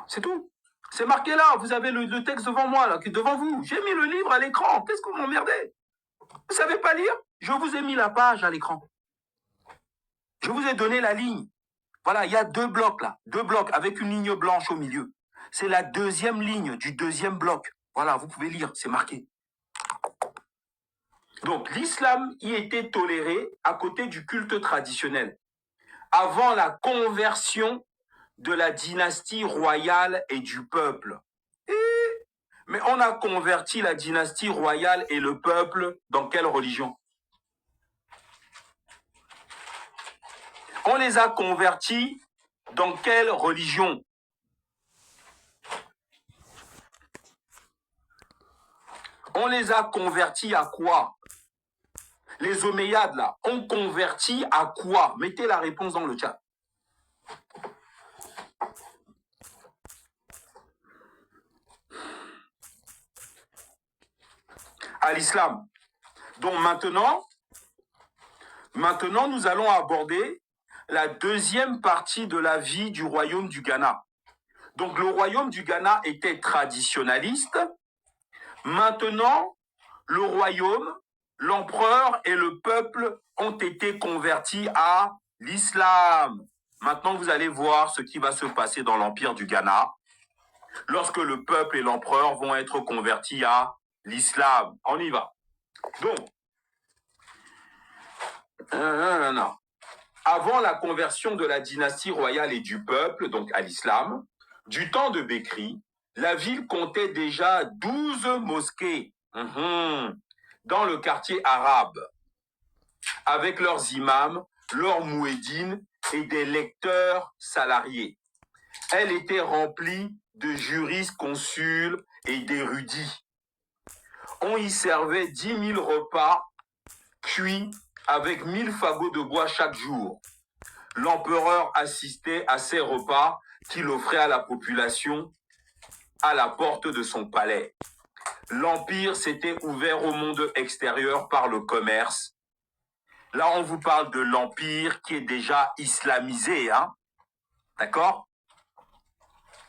C'est tout. C'est marqué là, vous avez le texte devant moi, là, qui est devant vous. J'ai mis le livre à l'écran. Qu'est-ce que vous m'emmerdez? Vous savez pas lire? Je vous ai mis la page à l'écran. Je vous ai donné la ligne. Voilà, il y a 2 blocs là, 2 blocs avec une ligne blanche au milieu. C'est la 2e ligne du 2e bloc. Voilà, vous pouvez lire, c'est marqué. Donc l'islam y était toléré à côté du culte traditionnel. Avant la conversion de la dynastie royale et du peuple. Mais on a converti la dynastie royale et le peuple dans quelle religion? On les a convertis dans quelle religion? On les a convertis à quoi? Les Omeyyades, là, ont converti à quoi? Mettez la réponse dans le chat. À l'islam. Donc maintenant, nous allons aborder la 2e partie de la vie du royaume du Ghana. Donc le royaume du Ghana était traditionnaliste. Maintenant, le royaume, l'empereur et le peuple ont été convertis à l'islam. Maintenant, vous allez voir ce qui va se passer dans l'empire du Ghana lorsque le peuple et l'empereur vont être convertis à l'islam. On y va. Donc, avant la conversion de la dynastie royale et du peuple, donc à l'islam, du temps de Bekri, la ville comptait déjà 12 mosquées dans le quartier arabe, avec leurs imams, leurs moueddines et des lecteurs salariés. Elle était remplie de jurisconsuls et d'érudits. On y servait 10 000 repas cuits avec 1000 fagots de bois chaque jour. L'empereur assistait à ces repas qu'il offrait à la population à la porte de son palais. L'empire s'était ouvert au monde extérieur par le commerce. Là, on vous parle de l'empire qui est déjà islamisé, hein? D'accord?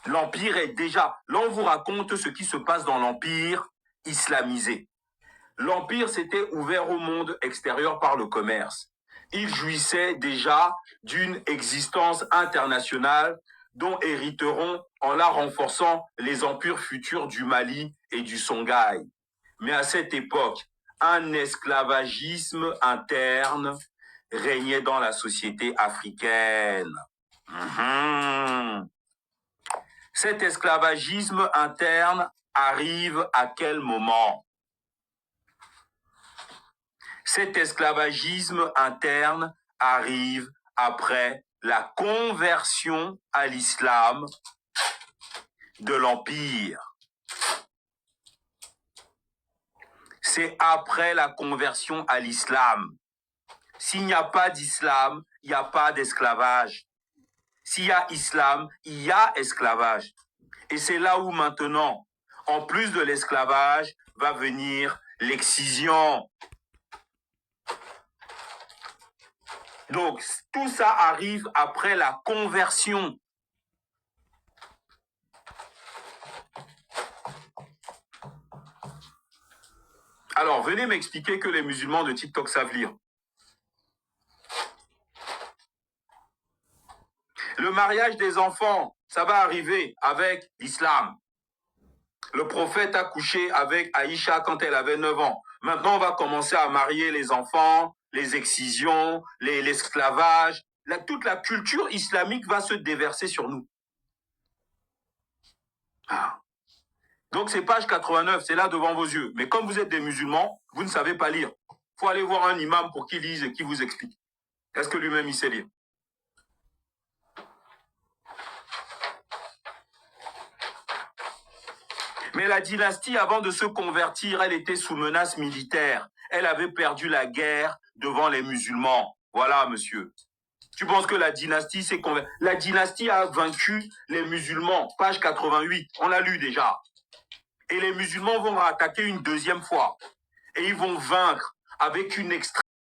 L'empire est déjà... Là, on vous raconte ce qui se passe dans l'empire islamisé. L'empire s'était ouvert au monde extérieur par le commerce. Il jouissait déjà d'une existence internationale dont hériteront en la renforçant les empires futurs du Mali et du Songhai. Mais à cette époque, un esclavagisme interne régnait dans la société africaine. Cet esclavagisme interne arrive à quel moment? Cet esclavagisme interne arrive après la conversion à l'islam de l'Empire. C'est après la conversion à l'islam. S'il n'y a pas d'islam, il n'y a pas d'esclavage. S'il y a islam, il y a esclavage. Et c'est là où maintenant, en plus de l'esclavage, va venir l'excision. Donc, tout ça arrive après la conversion. Alors, venez m'expliquer que les musulmans de TikTok savent lire. Le mariage des enfants, ça va arriver avec l'islam. Le prophète a couché avec Aïcha quand elle avait 9 ans. Maintenant, on va commencer à marier les enfants, les excisions, l'esclavage. Toute la culture islamique va se déverser sur nous. Donc, c'est page 89, c'est là devant vos yeux. Mais comme vous êtes des musulmans, vous ne savez pas lire. Il faut aller voir un imam pour qu'il lise et qu'il vous explique. Est-ce que lui-même, il sait lire? Mais la dynastie, avant de se convertir, elle était sous menace militaire. Elle avait perdu la guerre devant les musulmans. Voilà, monsieur. Tu penses que la dynastie s'est convertie? La dynastie a vaincu les musulmans. Page 88, on l'a lu déjà. Et les musulmans vont attaquer une 2e fois. Et ils vont vaincre avec une extrême